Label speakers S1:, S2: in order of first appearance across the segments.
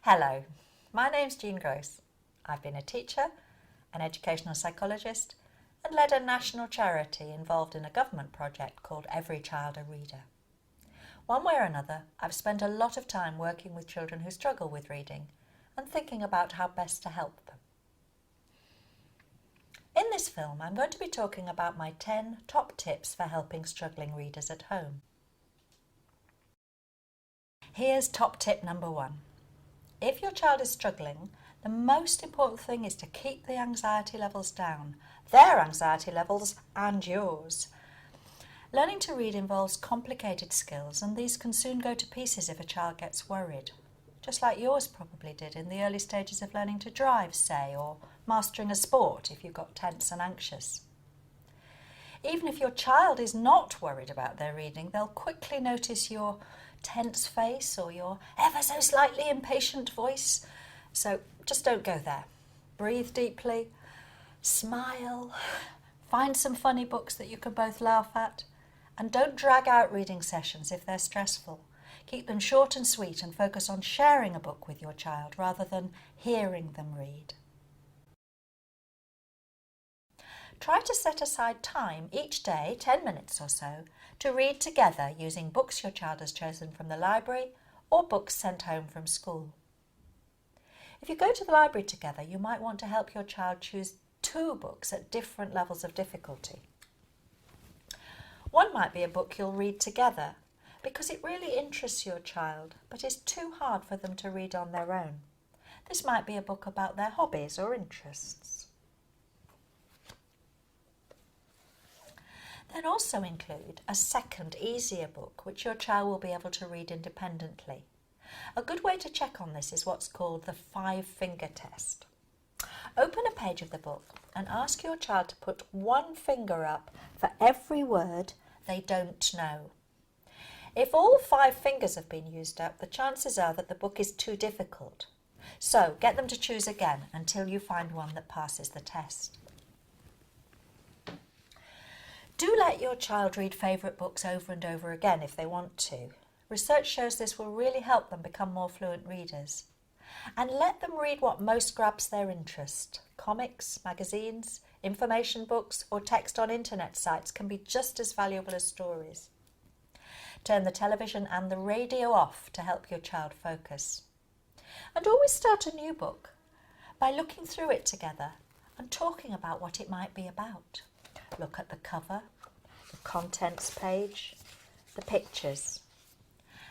S1: Hello, my name's Jean Gross. I've been a teacher, an educational psychologist, and led a national charity involved in a government project called Every Child a Reader. One way or another, I've spent a lot of time working with children who struggle with reading and thinking about how best to help them. In this film, I'm going to be talking about my 10 top tips for helping struggling readers at home. Here's top tip number 1. If your child is struggling, the most important thing is to keep the anxiety levels down, their anxiety levels and yours. Learning to read involves complicated skills, and these can soon go to pieces if a child gets worried, just like yours probably did in the early stages of learning to drive, say, or mastering a sport if you got tense and anxious. Even if your child is not worried about their reading, they'll quickly notice your tense face or your ever so slightly impatient voice. So just don't go there. Breathe deeply, smile, find some funny books that you can both laugh at, and don't drag out reading sessions if they're stressful. Keep them short and sweet and focus on sharing a book with your child rather than hearing them read. Try to set aside time each day, 10 minutes or so, to read together using books your child has chosen from the library or books sent home from school. If you go to the library together, you might want to help your child choose 2 books at different levels of difficulty. One might be a book you'll read together because it really interests your child but is too hard for them to read on their own. This might be a book about their hobbies or interests. Then also include a second, easier book which your child will be able to read independently. A good way to check on this is what's called the 5-finger test. Open a page of the book and ask your child to put 1 finger up for every word they don't know. If all 5 fingers have been used up, the chances are that the book is too difficult. So get them to choose again until you find one that passes the test. Do let your child read favourite books over and over again if they want to. Research shows this will really help them become more fluent readers. And let them read what most grabs their interest. Comics, magazines, information books, or text on internet sites can be just as valuable as stories. Turn the television and the radio off to help your child focus. And always start a new book by looking through it together and talking about what it might be about. Look at the cover, the contents page, the pictures.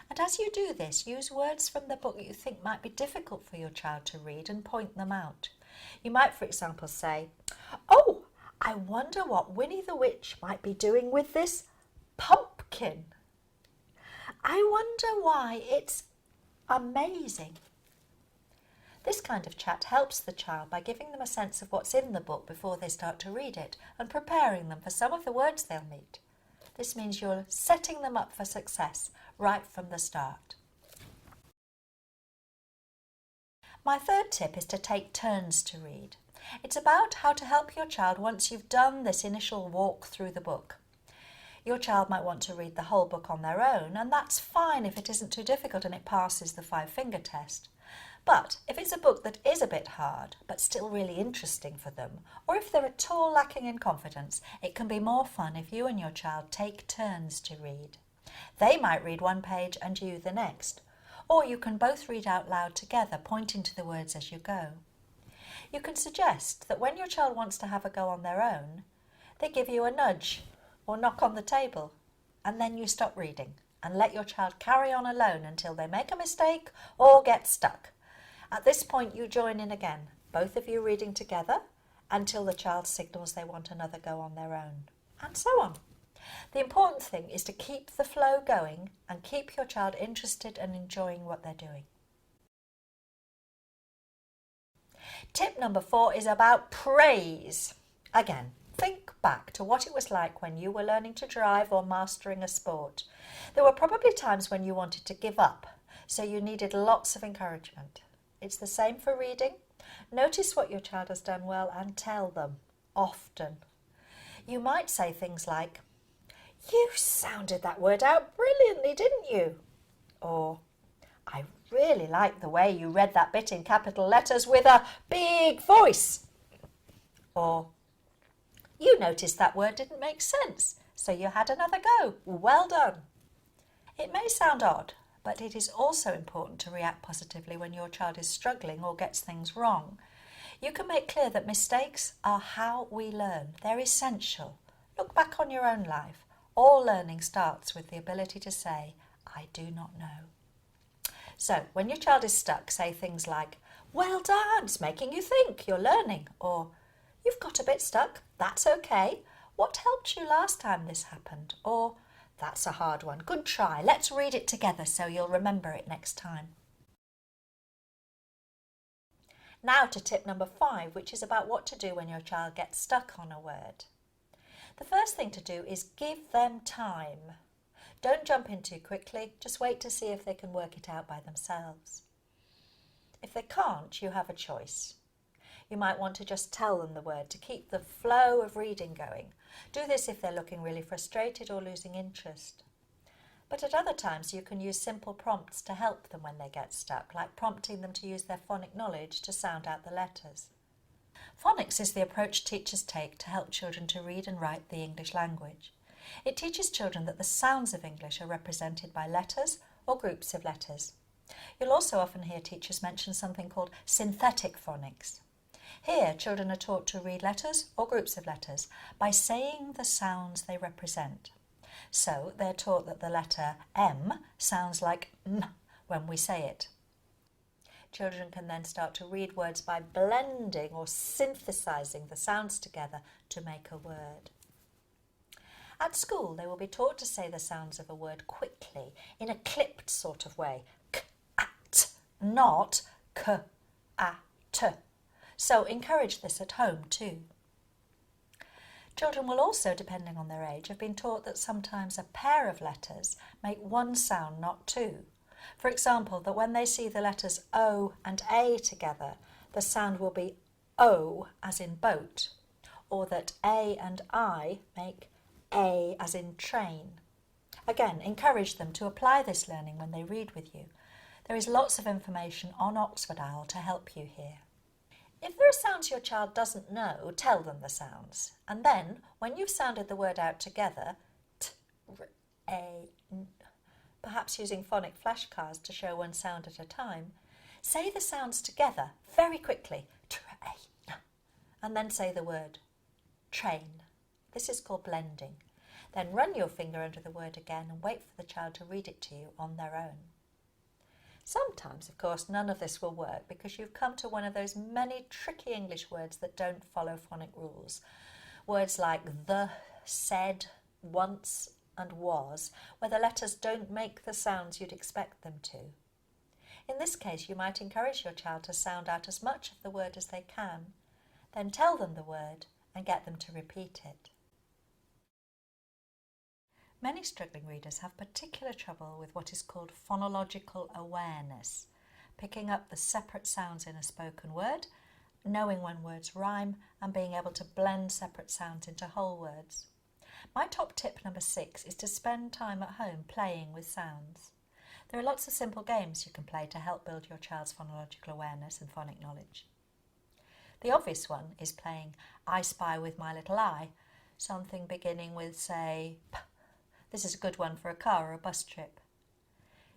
S1: And as you do this, use words from the book you think might be difficult for your child to read and point them out. You might, for example, say, "Oh, I wonder what Winnie the Witch might be doing with this pumpkin. I wonder why it's amazing." This kind of chat helps the child by giving them a sense of what's in the book before they start to read it and preparing them for some of the words they'll meet. This means you're setting them up for success right from the start. My 3rd tip is to take turns to read. It's about how to help your child once you've done this initial walk through the book. Your child might want to read the whole book on their own, and that's fine if it isn't too difficult and it passes the 5-finger test. But if it's a book that is a bit hard, but still really interesting for them, or if they're at all lacking in confidence, it can be more fun if you and your child take turns to read. They might read 1 page and you the next, or you can both read out loud together, pointing to the words as you go. You can suggest that when your child wants to have a go on their own, they give you a nudge or knock on the table, and then you stop reading and let your child carry on alone until they make a mistake or get stuck. At this point, you join in again, both of you reading together until the child signals they want another go on their own, and so on. The important thing is to keep the flow going and keep your child interested and enjoying what they're doing. Tip number 4 is about praise. Again, think back to what it was like when you were learning to drive or mastering a sport. There were probably times when you wanted to give up, so you needed lots of encouragement. It's the same for reading. Notice what your child has done well and tell them, often. You might say things like, "You sounded that word out brilliantly, didn't you?" Or, "I really really like the way you read that bit in capital letters with a big voice. Or, you noticed that word didn't make sense, so you had another go. Well done. It may sound odd, but it is also important to react positively when your child is struggling or gets things wrong. You can make clear that mistakes are how we learn. They're essential. Look back on your own life. All learning starts with the ability to say, I do not know. So, when your child is stuck, say things like, well done, it's making you think, you're learning. Or, you've got a bit stuck, that's okay. What helped you last time this happened? Or, that's a hard one, good try. Let's read it together so you'll remember it next time. Now to tip number 5, which is about what to do when your child gets stuck on a word. The first thing to do is give them time. Don't jump in too quickly, just wait to see if they can work it out by themselves. If they can't, you have a choice. You might want to just tell them the word to keep the flow of reading going. Do this if they're looking really frustrated or losing interest. But at other times you can use simple prompts to help them when they get stuck, like prompting them to use their phonic knowledge to sound out the letters. Phonics is the approach teachers take to help children to read and write the English language. It teaches children that the sounds of English are represented by letters or groups of letters. You'll also often hear teachers mention something called synthetic phonics. Here, children are taught to read letters or groups of letters by saying the sounds they represent. So they're taught that the letter M sounds like M when we say it. Children can then start to read words by blending or synthesizing the sounds together to make a word. At school, they will be taught to say the sounds of a word quickly, in a clipped sort of way. K-at, not k-at. So encourage this at home too. Children will also, depending on their age, have been taught that sometimes a pair of letters make one sound, not two. For example, that when they see the letters O and A together, the sound will be O as in boat, or that A and I make A as in train. Again, encourage them to apply this learning when they read with you. There is lots of information on Oxford Owl to help you here. If there are sounds your child doesn't know, tell them the sounds. And then, when you've sounded the word out together, t, r, a, n, perhaps using phonic flashcards to show one sound at a time, say the sounds together very quickly, train, and then say the word train. This is called blending. Then run your finger under the word again and wait for the child to read it to you on their own. Sometimes, of course, none of this will work because you've come to one of those many tricky English words that don't follow phonic rules. Words like the, said, once and was, where the letters don't make the sounds you'd expect them to. In this case, you might encourage your child to sound out as much of the word as they can, then tell them the word and get them to repeat it. Many struggling readers have particular trouble with what is called phonological awareness, picking up the separate sounds in a spoken word, knowing when words rhyme, and being able to blend separate sounds into whole words. My top tip number 6 is to spend time at home playing with sounds. There are lots of simple games you can play to help build your child's phonological awareness and phonic knowledge. The obvious one is playing I Spy with My Little Eye, something beginning with, say, P. This is a good one for a car or a bus trip.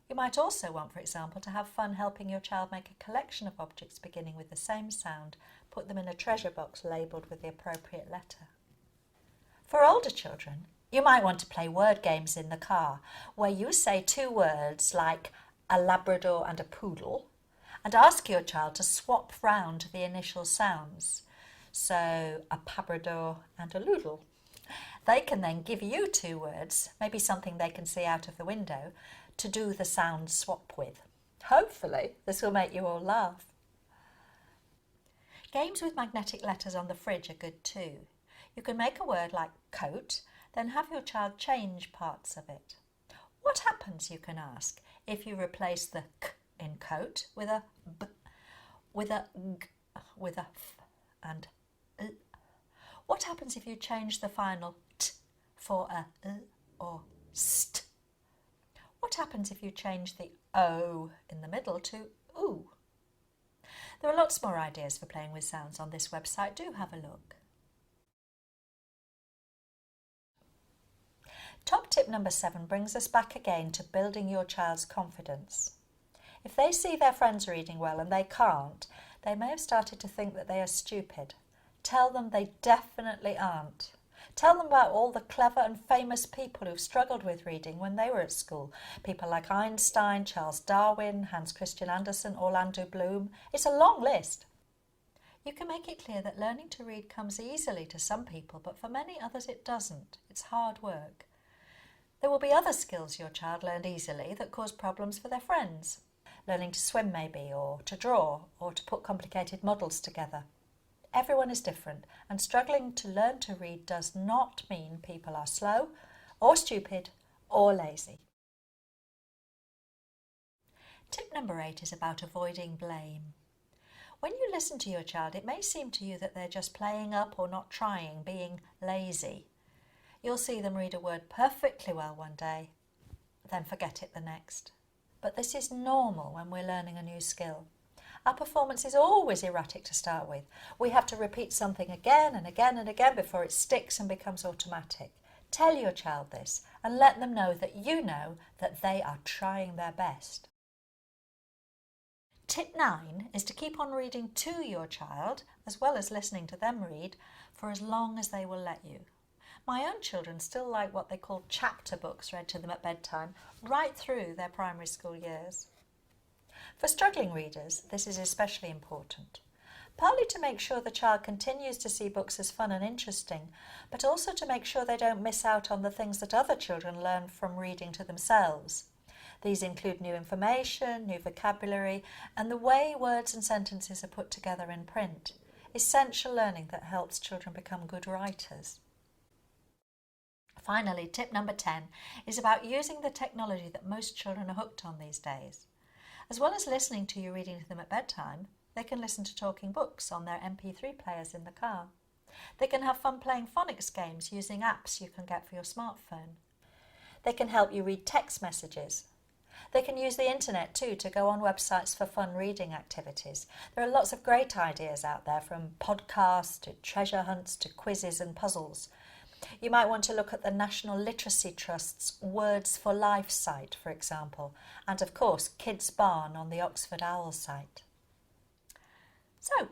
S1: You might also want, for example, to have fun helping your child make a collection of objects beginning with the same sound, put them in a treasure box labelled with the appropriate letter. For older children, you might want to play word games in the car, where you say 2 words like a Labrador and a poodle, and ask your child to swap round the initial sounds. So, a Labrador and a Loodle. They can then give you 2 words, maybe something they can see out of the window, to do the sound swap with. Hopefully, this will make you all laugh. Games with magnetic letters on the fridge are good too. You can make a word like coat, then have your child change parts of it. What happens, you can ask, if you replace the k in coat with a b, with a g, with a f and l? What happens if you change the final t for a l or st? What happens if you change the O in the middle to oo? There are lots more ideas for playing with sounds on this website. Do have a look. Top tip number 7 brings us back again to building your child's confidence. If they see their friends reading well and they can't, they may have started to think that they are stupid. Tell them they definitely aren't. Tell them about all the clever and famous people who've struggled with reading when they were at school. People like Einstein, Charles Darwin, Hans Christian Andersen, Orlando Bloom. It's a long list. You can make it clear that learning to read comes easily to some people, but for many others it doesn't. It's hard work. There will be other skills your child learned easily that cause problems for their friends. Learning to swim maybe, or to draw, or to put complicated models together. Everyone is different, and struggling to learn to read does not mean people are slow, or stupid, or lazy. Tip number 8 is about avoiding blame. When you listen to your child, it may seem to you that they're just playing up or not trying, being lazy. You'll see them read a word perfectly well one day, then forget it the next. But this is normal when we're learning a new skill. Our performance is always erratic to start with. We have to repeat something again and again and again before it sticks and becomes automatic. Tell your child this and let them know that you know that they are trying their best. Tip 9 is to keep on reading to your child, as well as listening to them read, for as long as they will let you. My own children still like what they call chapter books read to them at bedtime, right through their primary school years. For struggling readers, this is especially important, partly to make sure the child continues to see books as fun and interesting, but also to make sure they don't miss out on the things that other children learn from reading to themselves. These include new information, new vocabulary, and the way words and sentences are put together in print. Essential learning that helps children become good writers. Finally, tip number 10 is about using the technology that most children are hooked on these days. As well as listening to you reading to them at bedtime, they can listen to talking books on their MP3 players in the car. They can have fun playing phonics games using apps you can get for your smartphone. They can help you read text messages. They can use the internet too to go on websites for fun reading activities. There are lots of great ideas out there, from podcasts to treasure hunts to quizzes and puzzles. You might want to look at the National Literacy Trust's Words for Life site, for example, and of course Kids Barn on the Oxford Owl site. So,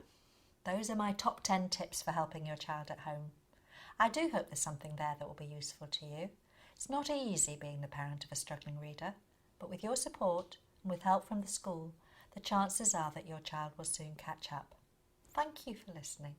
S1: those are my top 10 tips for helping your child at home. I do hope there's something there that will be useful to you. It's not easy being the parent of a struggling reader, but with your support and with help from the school, the chances are that your child will soon catch up. Thank you for listening.